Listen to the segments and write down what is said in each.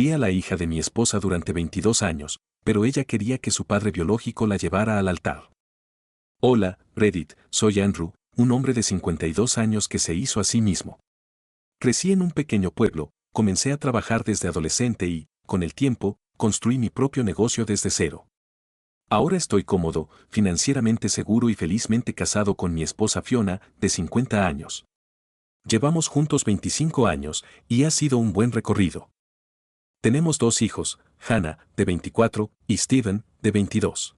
Crié a la hija de mi esposa durante 22 años, pero ella quería que su padre biológico la llevara al altar. Hola, Reddit, soy Andrew, un hombre de 52 años que se hizo a sí mismo. Crecí en un pequeño pueblo, comencé a trabajar desde adolescente y, con el tiempo, construí mi propio negocio desde cero. Ahora estoy cómodo, financieramente seguro y felizmente casado con mi esposa Fiona, de 50 años. Llevamos juntos 25 años, y ha sido un buen recorrido. Tenemos 2 hijos, Hannah, de 24, y Steven, de 22.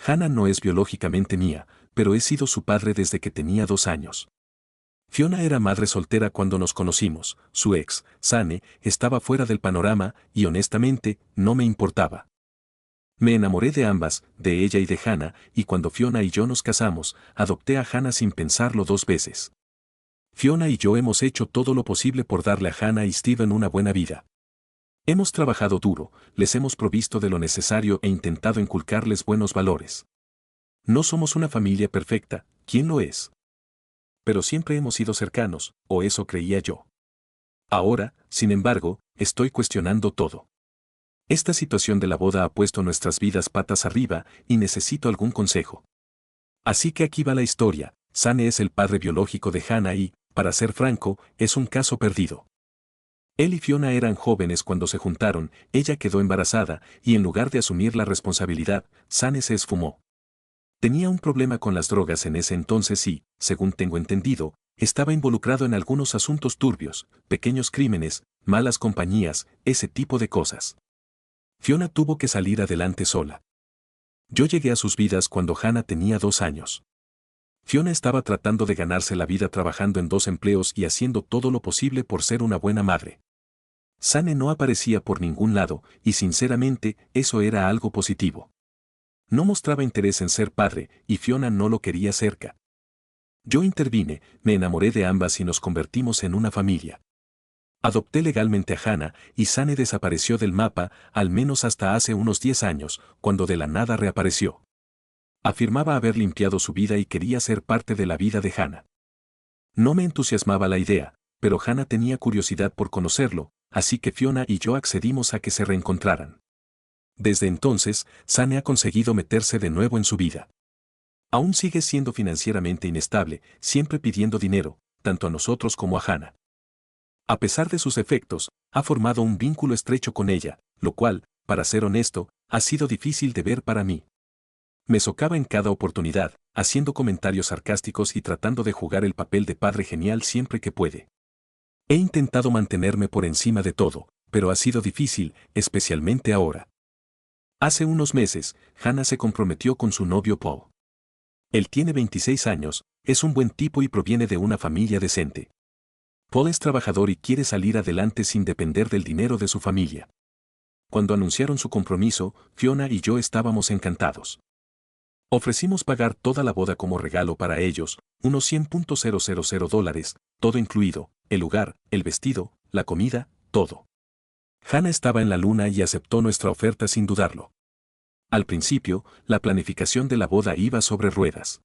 Hannah no es biológicamente mía, pero he sido su padre desde que tenía 2 años. Fiona era madre soltera cuando nos conocimos, su ex, Sane, estaba fuera del panorama y honestamente, no me importaba. Me enamoré de ambas, de ella y de Hannah, y cuando Fiona y yo nos casamos, adopté a Hannah sin pensarlo 2 veces. Fiona y yo hemos hecho todo lo posible por darle a Hannah y Steven una buena vida. Hemos trabajado duro, les hemos provisto de lo necesario e intentado inculcarles buenos valores. No somos una familia perfecta, ¿quién lo es? Pero siempre hemos sido cercanos, o eso creía yo. Ahora, sin embargo, estoy cuestionando todo. Esta situación de la boda ha puesto nuestras vidas patas arriba y necesito algún consejo. Así que aquí va la historia. Sane es el padre biológico de Hannah y, para ser franco, es un caso perdido. Él y Fiona eran jóvenes cuando se juntaron, ella quedó embarazada y en lugar de asumir la responsabilidad, Sane se esfumó. Tenía un problema con las drogas en ese entonces y, según tengo entendido, estaba involucrado en algunos asuntos turbios, pequeños crímenes, malas compañías, ese tipo de cosas. Fiona tuvo que salir adelante sola. Yo llegué a sus vidas cuando Hannah tenía 2 años. Fiona estaba tratando de ganarse la vida trabajando en 2 empleos y haciendo todo lo posible por ser una buena madre. Sane no aparecía por ningún lado, y sinceramente, eso era algo positivo. No mostraba interés en ser padre, y Fiona no lo quería cerca. Yo intervine, me enamoré de ambas y nos convertimos en una familia. Adopté legalmente a Hannah, y Sane desapareció del mapa, al menos hasta hace unos 10 años, cuando de la nada reapareció. Afirmaba haber limpiado su vida y quería ser parte de la vida de Hannah. No me entusiasmaba la idea, pero Hannah tenía curiosidad por conocerlo, así que Fiona y yo accedimos a que se reencontraran. Desde entonces, Sane ha conseguido meterse de nuevo en su vida. Aún sigue siendo financieramente inestable, siempre pidiendo dinero, tanto a nosotros como a Hannah. A pesar de sus efectos, ha formado un vínculo estrecho con ella, lo cual, para ser honesto, ha sido difícil de ver para mí. Me socava en cada oportunidad, haciendo comentarios sarcásticos y tratando de jugar el papel de padre genial siempre que puede. He intentado mantenerme por encima de todo, pero ha sido difícil, especialmente ahora. Hace unos meses, Hannah se comprometió con su novio Paul. Él tiene 26 años, es un buen tipo y proviene de una familia decente. Paul es trabajador y quiere salir adelante sin depender del dinero de su familia. Cuando anunciaron su compromiso, Fiona y yo estábamos encantados. Ofrecimos pagar toda la boda como regalo para ellos, unos $100,000, todo incluido, el lugar, el vestido, la comida, todo. Hannah estaba en la luna y aceptó nuestra oferta sin dudarlo. Al principio, la planificación de la boda iba sobre ruedas.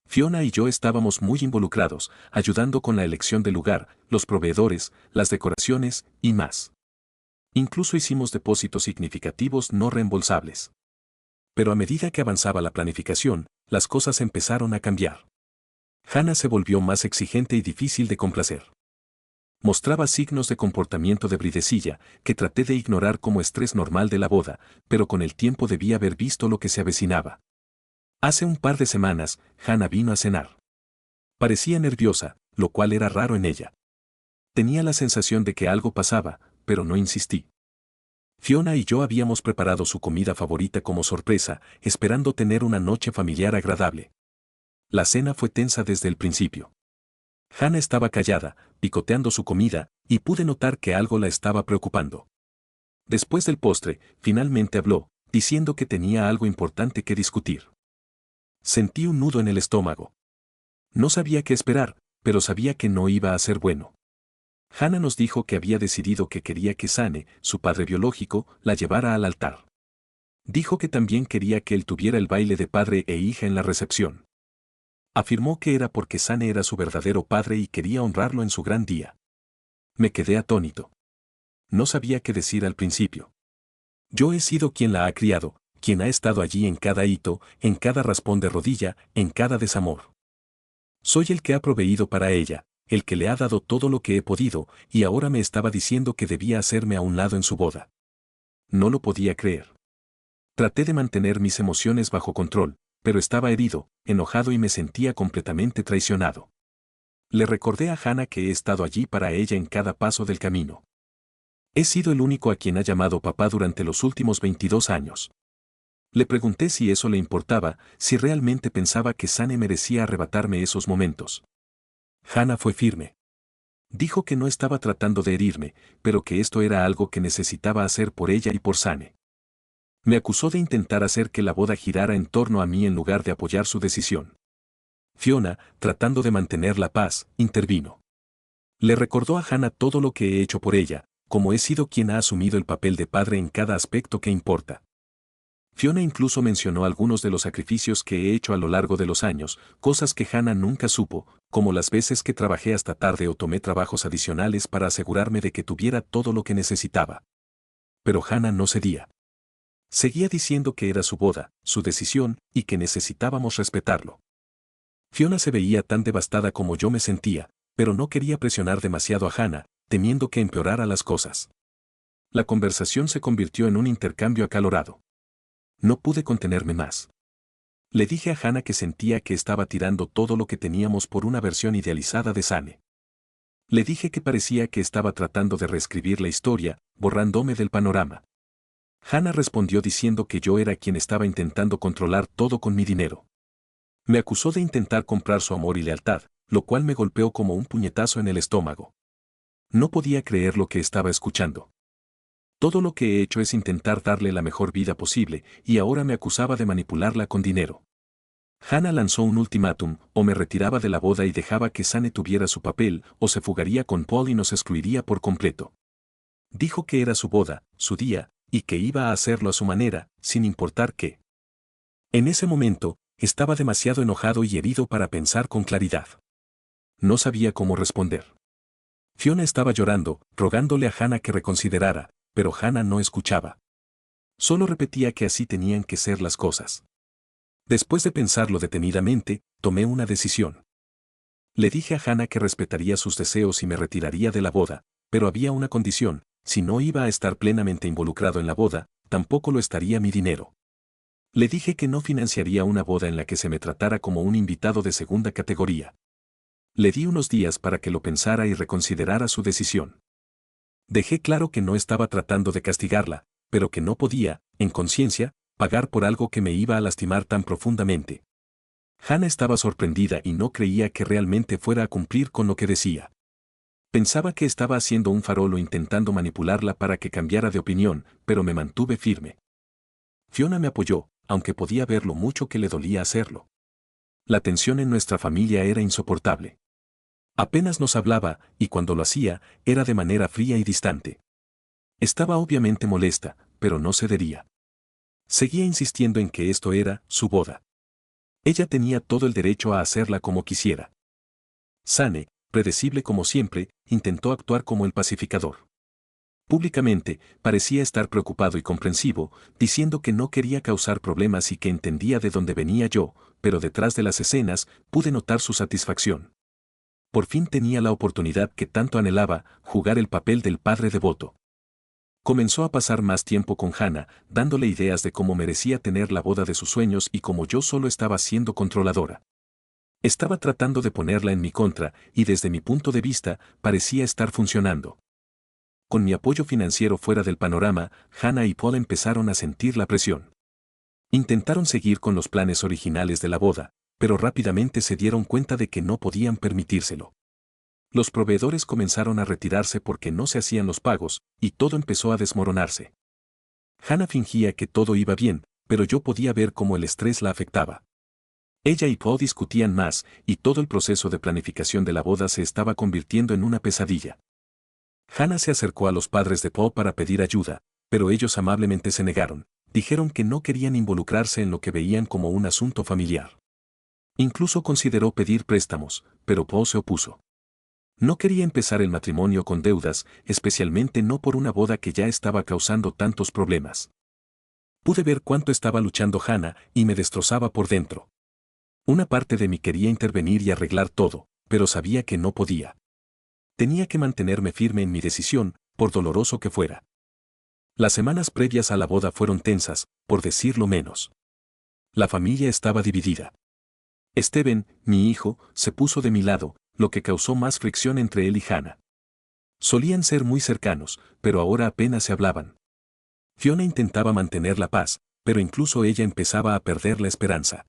Fiona y yo estábamos muy involucrados, ayudando con la elección del lugar, los proveedores, las decoraciones y más. Incluso hicimos depósitos significativos no reembolsables. Pero a medida que avanzaba la planificación, las cosas empezaron a cambiar. Hannah se volvió más exigente y difícil de complacer. Mostraba signos de comportamiento de bridecilla, que traté de ignorar como estrés normal de la boda, pero con el tiempo debía haber visto lo que se avecinaba. Hace un par de semanas, Hannah vino a cenar. Parecía nerviosa, lo cual era raro en ella. Tenía la sensación de que algo pasaba, pero no insistí. Fiona y yo habíamos preparado su comida favorita como sorpresa, esperando tener una noche familiar agradable. La cena fue tensa desde el principio. Hannah estaba callada, picoteando su comida, y pude notar que algo la estaba preocupando. Después del postre, finalmente habló, diciendo que tenía algo importante que discutir. Sentí un nudo en el estómago. No sabía qué esperar, pero sabía que no iba a ser bueno. Hannah nos dijo que había decidido que quería que Sane, su padre biológico, la llevara al altar. Dijo que también quería que él tuviera el baile de padre e hija en la recepción. Afirmó que era porque Sane era su verdadero padre y quería honrarlo en su gran día. Me quedé atónito. No sabía qué decir al principio. Yo he sido quien la ha criado, quien ha estado allí en cada hito, en cada raspón de rodilla, en cada desamor. Soy el que ha proveído para ella, el que le ha dado todo lo que he podido, y ahora me estaba diciendo que debía hacerme a un lado en su boda. No lo podía creer. Traté de mantener mis emociones bajo control, pero estaba herido, enojado y me sentía completamente traicionado. Le recordé a Hannah que he estado allí para ella en cada paso del camino. He sido el único a quien ha llamado papá durante los últimos 22 años. Le pregunté si eso le importaba, si realmente pensaba que Sane merecía arrebatarme esos momentos. Hannah fue firme. Dijo que no estaba tratando de herirme, pero que esto era algo que necesitaba hacer por ella y por Sane. Me acusó de intentar hacer que la boda girara en torno a mí en lugar de apoyar su decisión. Fiona, tratando de mantener la paz, intervino. Le recordó a Hannah todo lo que he hecho por ella, como he sido quien ha asumido el papel de padre en cada aspecto que importa. Fiona incluso mencionó algunos de los sacrificios que he hecho a lo largo de los años, cosas que Hannah nunca supo, como las veces que trabajé hasta tarde o tomé trabajos adicionales para asegurarme de que tuviera todo lo que necesitaba. Pero Hannah no cedía. Seguía diciendo que era su boda, su decisión, y que necesitábamos respetarlo. Fiona se veía tan devastada como yo me sentía, pero no quería presionar demasiado a Hannah, temiendo que empeorara las cosas. La conversación se convirtió en un intercambio acalorado. No pude contenerme más. Le dije a Hannah que sentía que estaba tirando todo lo que teníamos por una versión idealizada de Sane. Le dije que parecía que estaba tratando de reescribir la historia, borrándome del panorama. Hannah respondió diciendo que yo era quien estaba intentando controlar todo con mi dinero. Me acusó de intentar comprar su amor y lealtad, lo cual me golpeó como un puñetazo en el estómago. No podía creer lo que estaba escuchando. Todo lo que he hecho es intentar darle la mejor vida posible, y ahora me acusaba de manipularla con dinero. Hannah lanzó un ultimátum: o me retiraba de la boda y dejaba que Sane tuviera su papel, o se fugaría con Paul y nos excluiría por completo. Dijo que era su boda, su día, y que iba a hacerlo a su manera, sin importar qué. En ese momento, estaba demasiado enojado y herido para pensar con claridad. No sabía cómo responder. Fiona estaba llorando, rogándole a Hannah que reconsiderara, pero Hannah no escuchaba. Solo repetía que así tenían que ser las cosas. Después de pensarlo detenidamente, tomé una decisión. Le dije a Hannah que respetaría sus deseos y me retiraría de la boda, pero había una condición: si no iba a estar plenamente involucrado en la boda, tampoco lo estaría mi dinero. Le dije que no financiaría una boda en la que se me tratara como un invitado de segunda categoría. Le di unos días para que lo pensara y reconsiderara su decisión. Dejé claro que no estaba tratando de castigarla, pero que no podía, en conciencia, pagar por algo que me iba a lastimar tan profundamente. Hannah estaba sorprendida y no creía que realmente fuera a cumplir con lo que decía. Pensaba que estaba haciendo un farol o intentando manipularla para que cambiara de opinión, pero me mantuve firme. Fiona me apoyó, aunque podía ver lo mucho que le dolía hacerlo. La tensión en nuestra familia era insoportable. Apenas nos hablaba, y cuando lo hacía, era de manera fría y distante. Estaba obviamente molesta, pero no cedería. Seguía insistiendo en que esto era su boda. Ella tenía todo el derecho a hacerla como quisiera. Sane, predecible como siempre, intentó actuar como el pacificador. Públicamente, parecía estar preocupado y comprensivo, diciendo que no quería causar problemas y que entendía de dónde venía yo, pero detrás de las escenas, pude notar su satisfacción. Por fin tenía la oportunidad que tanto anhelaba: jugar el papel del padre devoto. Comenzó a pasar más tiempo con Hannah, dándole ideas de cómo merecía tener la boda de sus sueños y cómo yo solo estaba siendo controladora. Estaba tratando de ponerla en mi contra, y desde mi punto de vista, parecía estar funcionando. Con mi apoyo financiero fuera del panorama, Hannah y Paul empezaron a sentir la presión. Intentaron seguir con los planes originales de la boda, pero rápidamente se dieron cuenta de que no podían permitírselo. Los proveedores comenzaron a retirarse porque no se hacían los pagos, y todo empezó a desmoronarse. Hannah fingía que todo iba bien, pero yo podía ver cómo el estrés la afectaba. Ella y Paul discutían más, y todo el proceso de planificación de la boda se estaba convirtiendo en una pesadilla. Hannah se acercó a los padres de Paul para pedir ayuda, pero ellos amablemente se negaron. Dijeron que no querían involucrarse en lo que veían como un asunto familiar. Incluso consideró pedir préstamos, pero Paul se opuso. No quería empezar el matrimonio con deudas, especialmente no por una boda que ya estaba causando tantos problemas. Pude ver cuánto estaba luchando Hannah y me destrozaba por dentro. Una parte de mí quería intervenir y arreglar todo, pero sabía que no podía. Tenía que mantenerme firme en mi decisión, por doloroso que fuera. Las semanas previas a la boda fueron tensas, por decirlo menos. La familia estaba dividida. Steven, mi hijo, se puso de mi lado, lo que causó más fricción entre él y Hannah. Solían ser muy cercanos, pero ahora apenas se hablaban. Fiona intentaba mantener la paz, pero incluso ella empezaba a perder la esperanza.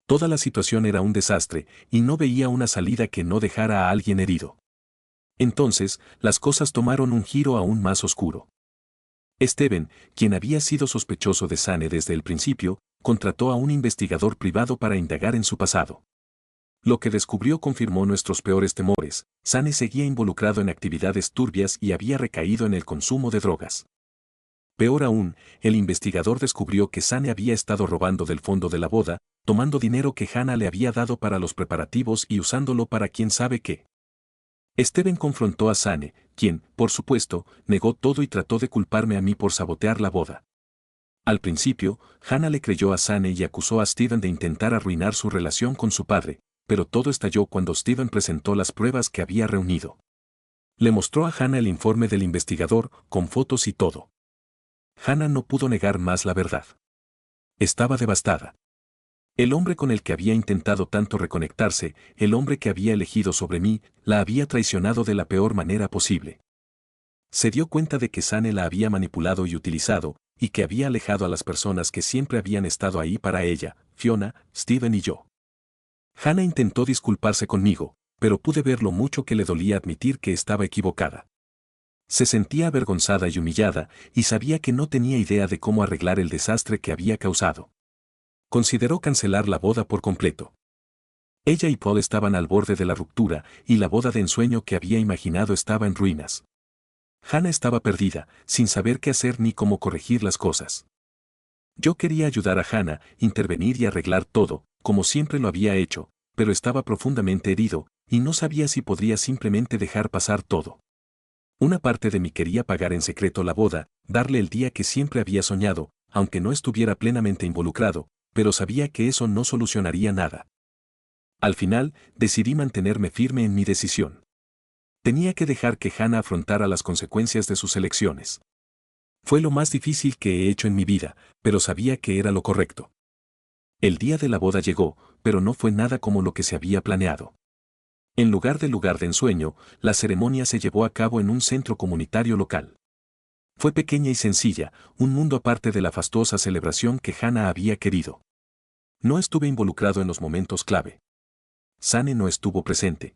Toda la situación era un desastre, y no veía una salida que no dejara a alguien herido. Entonces, las cosas tomaron un giro aún más oscuro. Steven, quien había sido sospechoso de Sane desde el principio, contrató a un investigador privado para indagar en su pasado. Lo que descubrió confirmó nuestros peores temores. Sane seguía involucrado en actividades turbias y había recaído en el consumo de drogas. Peor aún, el investigador descubrió que Sane había estado robando del fondo de la boda, tomando dinero que Hannah le había dado para los preparativos y usándolo para quién sabe qué. Steven confrontó a Sane, quien, por supuesto, negó todo y trató de culparme a mí por sabotear la boda. Al principio, Hannah le creyó a Sane y acusó a Steven de intentar arruinar su relación con su padre, pero todo estalló cuando Steven presentó las pruebas que había reunido. Le mostró a Hannah el informe del investigador, con fotos y todo. Hannah no pudo negar más la verdad. Estaba devastada. El hombre con el que había intentado tanto reconectarse, el hombre que había elegido sobre mí, la había traicionado de la peor manera posible. Se dio cuenta de que Sane la había manipulado y utilizado, y que había alejado a las personas que siempre habían estado ahí para ella, Fiona, Steven y yo. Hannah intentó disculparse conmigo, pero pude ver lo mucho que le dolía admitir que estaba equivocada. Se sentía avergonzada y humillada, y sabía que no tenía idea de cómo arreglar el desastre que había causado. Consideró cancelar la boda por completo. Ella y Paul estaban al borde de la ruptura, y la boda de ensueño que había imaginado estaba en ruinas. Hannah estaba perdida, sin saber qué hacer ni cómo corregir las cosas. Yo quería ayudar a Hannah, intervenir y arreglar todo, como siempre lo había hecho, pero estaba profundamente herido, y no sabía si podría simplemente dejar pasar todo. Una parte de mí quería pagar en secreto la boda, darle el día que siempre había soñado, aunque no estuviera plenamente involucrado, pero sabía que eso no solucionaría nada. Al final, decidí mantenerme firme en mi decisión. Tenía que dejar que Hannah afrontara las consecuencias de sus elecciones. Fue lo más difícil que he hecho en mi vida, pero sabía que era lo correcto. El día de la boda llegó, pero no fue nada como lo que se había planeado. En lugar de ensueño, la ceremonia se llevó a cabo en un centro comunitario local. Fue pequeña y sencilla, un mundo aparte de la fastuosa celebración que Hannah había querido. No estuve involucrado en los momentos clave. Sane no estuvo presente.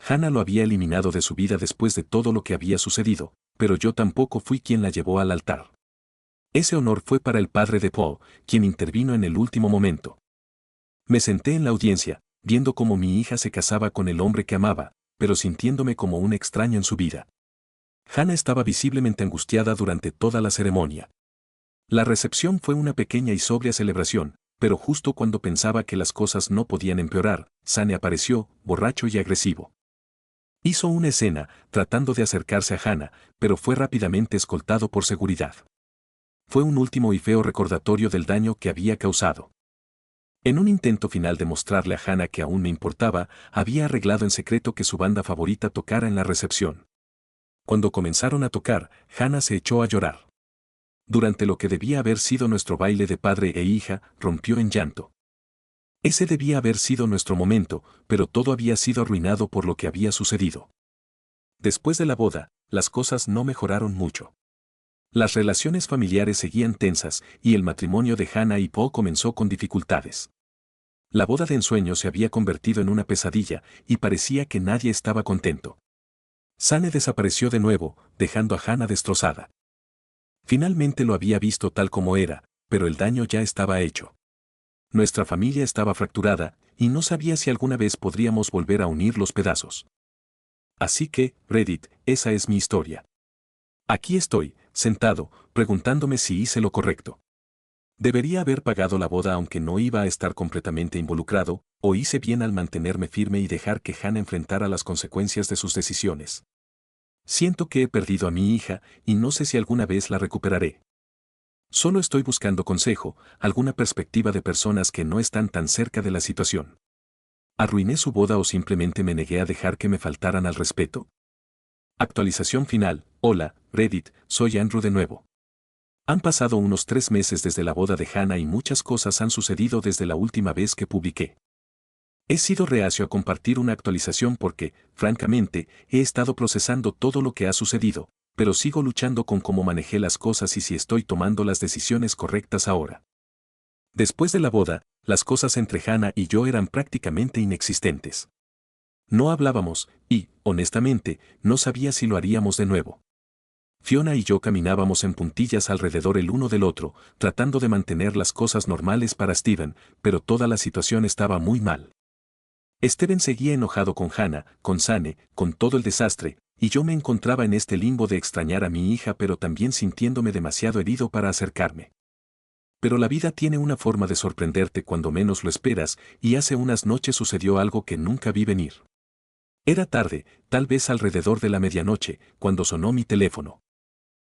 Hannah lo había eliminado de su vida después de todo lo que había sucedido, pero yo tampoco fui quien la llevó al altar. Ese honor fue para el padre de Paul, quien intervino en el último momento. Me senté en la audiencia, viendo cómo mi hija se casaba con el hombre que amaba, pero sintiéndome como un extraño en su vida. Hannah estaba visiblemente angustiada durante toda la ceremonia. La recepción fue una pequeña y sobria celebración, pero justo cuando pensaba que las cosas no podían empeorar, Sane apareció, borracho y agresivo. Hizo una escena, tratando de acercarse a Hannah, pero fue rápidamente escoltado por seguridad. Fue un último y feo recordatorio del daño que había causado. En un intento final de mostrarle a Hannah que aún me importaba, había arreglado en secreto que su banda favorita tocara en la recepción. Cuando comenzaron a tocar, Hannah se echó a llorar. Durante lo que debía haber sido nuestro baile de padre e hija, rompió en llanto. Ese debía haber sido nuestro momento, pero todo había sido arruinado por lo que había sucedido. Después de la boda, las cosas no mejoraron mucho. Las relaciones familiares seguían tensas, y el matrimonio de Hannah y Paul comenzó con dificultades. La boda de ensueño se había convertido en una pesadilla, y parecía que nadie estaba contento. Sane desapareció de nuevo, dejando a Hannah destrozada. Finalmente lo había visto tal como era, pero el daño ya estaba hecho. Nuestra familia estaba fracturada, y no sabía si alguna vez podríamos volver a unir los pedazos. Así que, Reddit, esa es mi historia. Aquí estoy, sentado, preguntándome si hice lo correcto. Debería haber pagado la boda aunque no iba a estar completamente involucrado, o hice bien al mantenerme firme y dejar que Hannah enfrentara las consecuencias de sus decisiones. Siento que he perdido a mi hija y no sé si alguna vez la recuperaré. Solo estoy buscando consejo, alguna perspectiva de personas que no están tan cerca de la situación. ¿Arruiné su boda o simplemente me negué a dejar que me faltaran al respeto? Actualización final. Hola, Reddit, soy Andrew de nuevo. Han pasado unos 3 meses desde la boda de Hannah y muchas cosas han sucedido desde la última vez que publiqué. He sido reacio a compartir una actualización porque, francamente, he estado procesando todo lo que ha sucedido, pero sigo luchando con cómo manejé las cosas y si estoy tomando las decisiones correctas ahora. Después de la boda, las cosas entre Hannah y yo eran prácticamente inexistentes. No hablábamos, y, honestamente, no sabía si lo haríamos de nuevo. Fiona y yo caminábamos en puntillas alrededor el uno del otro, tratando de mantener las cosas normales para Steven, pero toda la situación estaba muy mal. Steven seguía enojado con Hannah, con Sane, con todo el desastre, y yo me encontraba en este limbo de extrañar a mi hija pero también sintiéndome demasiado herido para acercarme. Pero la vida tiene una forma de sorprenderte cuando menos lo esperas, y hace unas noches sucedió algo que nunca vi venir. Era tarde, tal vez alrededor de la medianoche, cuando sonó mi teléfono.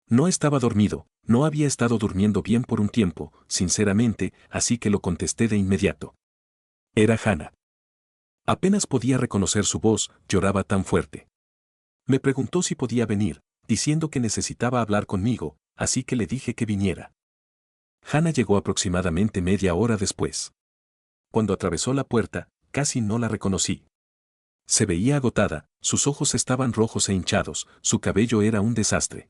No estaba dormido, no había estado durmiendo bien por un tiempo, sinceramente, así que lo contesté de inmediato. Era Hannah. Apenas podía reconocer su voz, lloraba tan fuerte. Me preguntó si podía venir, diciendo que necesitaba hablar conmigo, así que le dije que viniera. Hannah llegó aproximadamente media hora después. Cuando atravesó la puerta, casi no la reconocí. Se veía agotada, sus ojos estaban rojos e hinchados, su cabello era un desastre.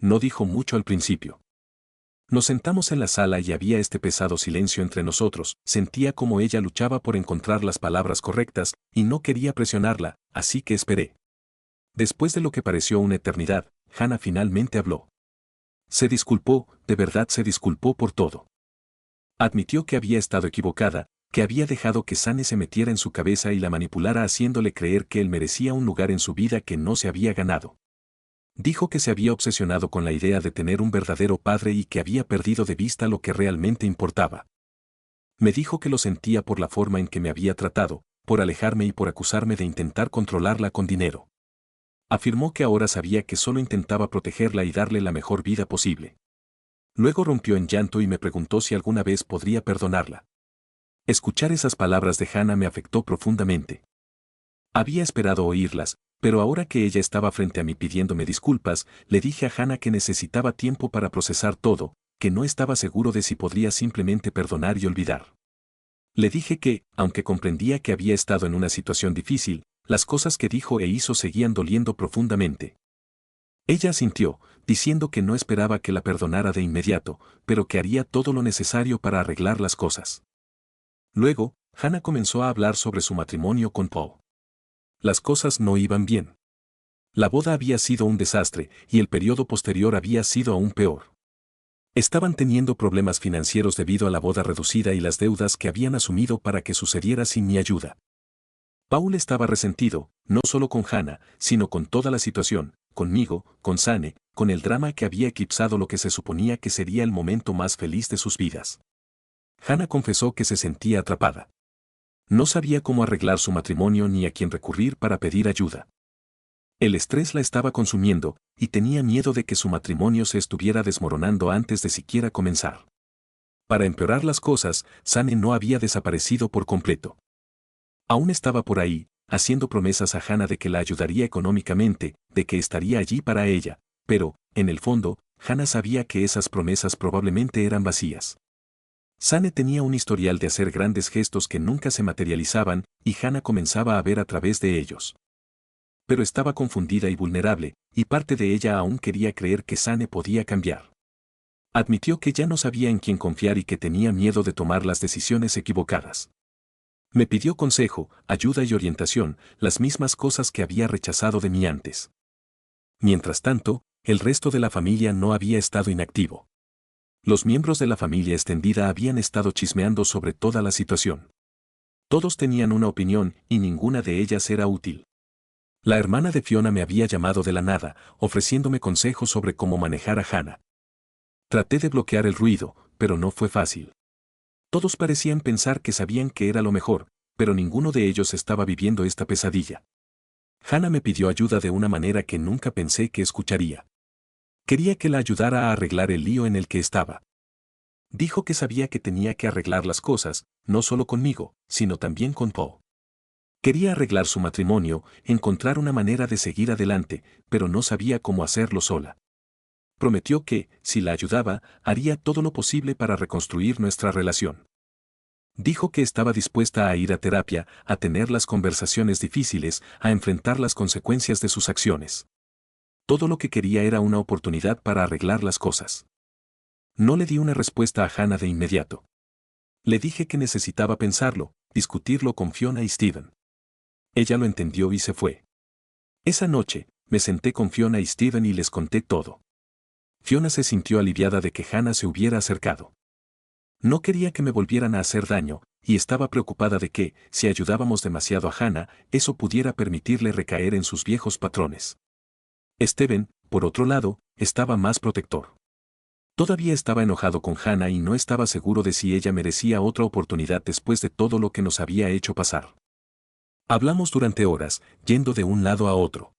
No dijo mucho al principio. Nos sentamos en la sala y había este pesado silencio entre nosotros, sentía como ella luchaba por encontrar las palabras correctas, y no quería presionarla, así que esperé. Después de lo que pareció una eternidad, Hannah finalmente habló. Se disculpó, de verdad se disculpó por todo. Admitió que había estado equivocada, que había dejado que Sane se metiera en su cabeza y la manipulara haciéndole creer que él merecía un lugar en su vida que no se había ganado. Dijo que se había obsesionado con la idea de tener un verdadero padre y que había perdido de vista lo que realmente importaba. Me dijo que lo sentía por la forma en que me había tratado, por alejarme y por acusarme de intentar controlarla con dinero. Afirmó que ahora sabía que solo intentaba protegerla y darle la mejor vida posible. Luego rompió en llanto y me preguntó si alguna vez podría perdonarla. Escuchar esas palabras de Hannah me afectó profundamente. Había esperado oírlas, pero ahora que ella estaba frente a mí pidiéndome disculpas, le dije a Hannah que necesitaba tiempo para procesar todo, que no estaba seguro de si podría simplemente perdonar y olvidar. Le dije que, aunque comprendía que había estado en una situación difícil, las cosas que dijo e hizo seguían doliendo profundamente. Ella asintió, diciendo que no esperaba que la perdonara de inmediato, pero que haría todo lo necesario para arreglar las cosas. Luego, Hannah comenzó a hablar sobre su matrimonio con Paul. Las cosas no iban bien. La boda había sido un desastre y el periodo posterior había sido aún peor. Estaban teniendo problemas financieros debido a la boda reducida y las deudas que habían asumido para que sucediera sin mi ayuda. Paul estaba resentido, no solo con Hannah, sino con toda la situación, conmigo, con Sane, con el drama que había eclipsado lo que se suponía que sería el momento más feliz de sus vidas. Hannah confesó que se sentía atrapada. No sabía cómo arreglar su matrimonio ni a quién recurrir para pedir ayuda. El estrés la estaba consumiendo, y tenía miedo de que su matrimonio se estuviera desmoronando antes de siquiera comenzar. Para empeorar las cosas, Sane no había desaparecido por completo. Aún estaba por ahí, haciendo promesas a Hannah de que la ayudaría económicamente, de que estaría allí para ella, pero, en el fondo, Hannah sabía que esas promesas probablemente eran vacías. Sane tenía un historial de hacer grandes gestos que nunca se materializaban, y Hannah comenzaba a ver a través de ellos. Pero estaba confundida y vulnerable, y parte de ella aún quería creer que Sane podía cambiar. Admitió que ya no sabía en quién confiar y que tenía miedo de tomar las decisiones equivocadas. Me pidió consejo, ayuda y orientación, las mismas cosas que había rechazado de mí antes. Mientras tanto, el resto de la familia no había estado inactivo. Los miembros de la familia extendida habían estado chismeando sobre toda la situación. Todos tenían una opinión y ninguna de ellas era útil. La hermana de Fiona me había llamado de la nada, ofreciéndome consejos sobre cómo manejar a Hannah. Traté de bloquear el ruido, pero no fue fácil. Todos parecían pensar que sabían que era lo mejor, pero ninguno de ellos estaba viviendo esta pesadilla. Hannah me pidió ayuda de una manera que nunca pensé que escucharía. Quería que la ayudara a arreglar el lío en el que estaba. Dijo que sabía que tenía que arreglar las cosas, no solo conmigo, sino también con Paul. Quería arreglar su matrimonio, encontrar una manera de seguir adelante, pero no sabía cómo hacerlo sola. Prometió que, si la ayudaba, haría todo lo posible para reconstruir nuestra relación. Dijo que estaba dispuesta a ir a terapia, a tener las conversaciones difíciles, a enfrentar las consecuencias de sus acciones. Todo lo que quería era una oportunidad para arreglar las cosas. No le di una respuesta a Hannah de inmediato. Le dije que necesitaba pensarlo, discutirlo con Fiona y Steven. Ella lo entendió y se fue. Esa noche, me senté con Fiona y Steven y les conté todo. Fiona se sintió aliviada de que Hannah se hubiera acercado. No quería que me volvieran a hacer daño, y estaba preocupada de que, si ayudábamos demasiado a Hannah, eso pudiera permitirle recaer en sus viejos patrones. Steven, por otro lado, estaba más protector. Todavía estaba enojado con Hannah y no estaba seguro de si ella merecía otra oportunidad después de todo lo que nos había hecho pasar. Hablamos durante horas, yendo de un lado a otro.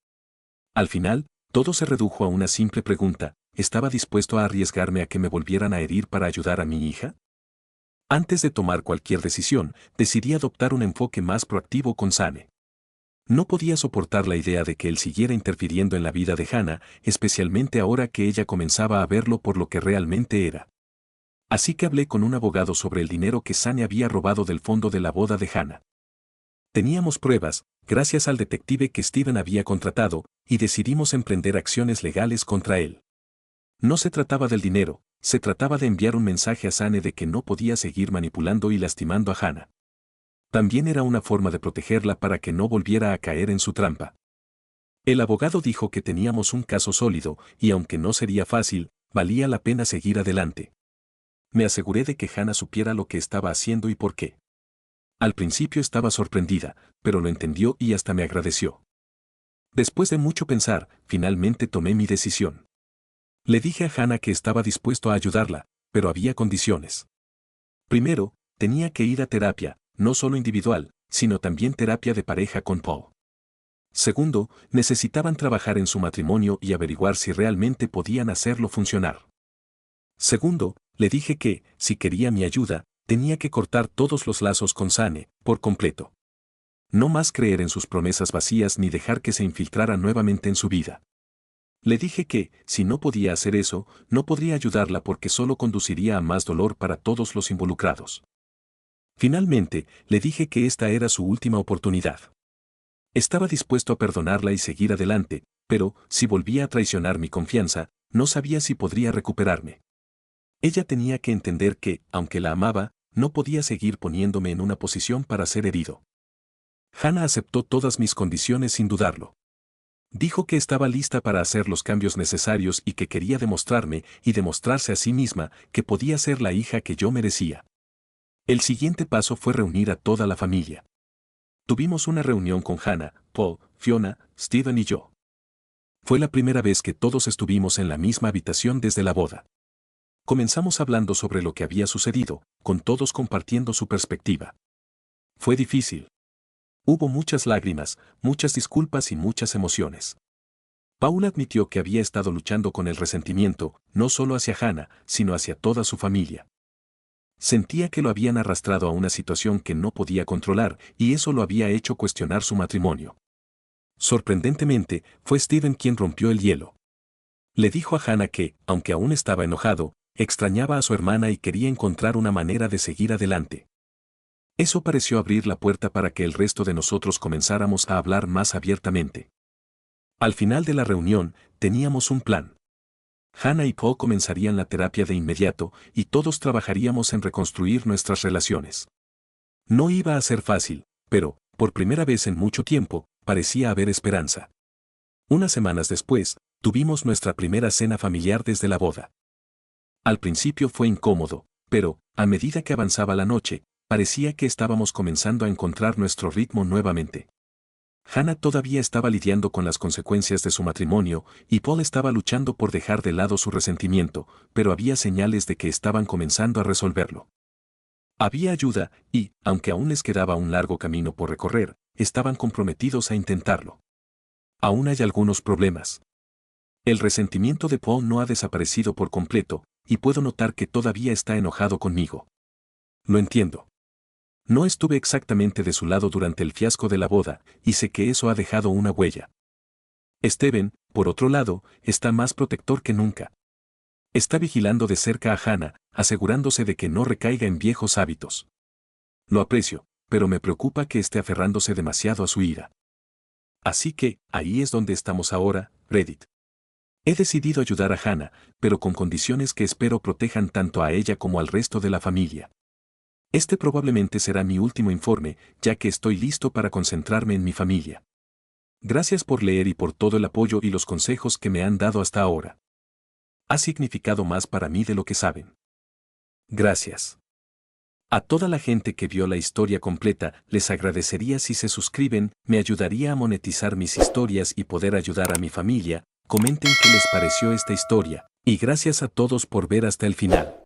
Al final, todo se redujo a una simple pregunta: ¿estaba dispuesto a arriesgarme a que me volvieran a herir para ayudar a mi hija? Antes de tomar cualquier decisión, decidí adoptar un enfoque más proactivo con Sane. No podía soportar la idea de que él siguiera interfiriendo en la vida de Hannah, especialmente ahora que ella comenzaba a verlo por lo que realmente era. Así que hablé con un abogado sobre el dinero que Sane había robado del fondo de la boda de Hannah. Teníamos pruebas, gracias al detective que Steven había contratado, y decidimos emprender acciones legales contra él. No se trataba del dinero, se trataba de enviar un mensaje a Sane de que no podía seguir manipulando y lastimando a Hannah. También era una forma de protegerla para que no volviera a caer en su trampa. El abogado dijo que teníamos un caso sólido, y aunque no sería fácil, valía la pena seguir adelante. Me aseguré de que Hannah supiera lo que estaba haciendo y por qué. Al principio estaba sorprendida, pero lo entendió y hasta me agradeció. Después de mucho pensar, finalmente tomé mi decisión. Le dije a Hannah que estaba dispuesto a ayudarla, pero había condiciones. Primero, tenía que ir a terapia, no solo individual, sino también terapia de pareja con Paul. Segundo, necesitaban trabajar en su matrimonio y averiguar si realmente podían hacerlo funcionar. Segundo, le dije que, si quería mi ayuda, tenía que cortar todos los lazos con Sane, por completo. No más creer en sus promesas vacías ni dejar que se infiltrara nuevamente en su vida. Le dije que, si no podía hacer eso, no podría ayudarla porque solo conduciría a más dolor para todos los involucrados. Finalmente, le dije que esta era su última oportunidad. Estaba dispuesto a perdonarla y seguir adelante, pero, si volvía a traicionar mi confianza, no sabía si podría recuperarme. Ella tenía que entender que, aunque la amaba, no podía seguir poniéndome en una posición para ser herido. Hannah aceptó todas mis condiciones sin dudarlo. Dijo que estaba lista para hacer los cambios necesarios y que quería demostrarme y demostrarse a sí misma que podía ser la hija que yo merecía. El siguiente paso fue reunir a toda la familia. Tuvimos una reunión con Hannah, Paul, Fiona, Steven y yo. Fue la primera vez que todos estuvimos en la misma habitación desde la boda. Comenzamos hablando sobre lo que había sucedido, con todos compartiendo su perspectiva. Fue difícil. Hubo muchas lágrimas, muchas disculpas y muchas emociones. Paul admitió que había estado luchando con el resentimiento, no solo hacia Hannah, sino hacia toda su familia. Sentía que lo habían arrastrado a una situación que no podía controlar, y eso lo había hecho cuestionar su matrimonio. Sorprendentemente, fue Steven quien rompió el hielo. Le dijo a Hannah que, aunque aún estaba enojado, extrañaba a su hermana y quería encontrar una manera de seguir adelante. Eso pareció abrir la puerta para que el resto de nosotros comenzáramos a hablar más abiertamente. Al final de la reunión, teníamos un plan. Hannah y Paul comenzarían la terapia de inmediato y todos trabajaríamos en reconstruir nuestras relaciones. No iba a ser fácil, pero, por primera vez en mucho tiempo, parecía haber esperanza. Unas semanas después, tuvimos nuestra primera cena familiar desde la boda. Al principio fue incómodo, pero, a medida que avanzaba la noche, parecía que estábamos comenzando a encontrar nuestro ritmo nuevamente. Hannah todavía estaba lidiando con las consecuencias de su matrimonio y Paul estaba luchando por dejar de lado su resentimiento, pero había señales de que estaban comenzando a resolverlo. Había ayuda y, aunque aún les quedaba un largo camino por recorrer, estaban comprometidos a intentarlo. Aún hay algunos problemas. El resentimiento de Paul no ha desaparecido por completo, y puedo notar que todavía está enojado conmigo. Lo entiendo. No estuve exactamente de su lado durante el fiasco de la boda, y sé que eso ha dejado una huella. Steven, por otro lado, está más protector que nunca. Está vigilando de cerca a Hannah, asegurándose de que no recaiga en viejos hábitos. Lo aprecio, pero me preocupa que esté aferrándose demasiado a su ira. Así que, ahí es donde estamos ahora, Reddit. He decidido ayudar a Hannah, pero con condiciones que espero protejan tanto a ella como al resto de la familia. Este probablemente será mi último informe, ya que estoy listo para concentrarme en mi familia. Gracias por leer y por todo el apoyo y los consejos que me han dado hasta ahora. Ha significado más para mí de lo que saben. Gracias. A toda la gente que vio la historia completa, les agradecería si se suscriben, me ayudaría a monetizar mis historias y poder ayudar a mi familia. Comenten qué les pareció esta historia, y gracias a todos por ver hasta el final.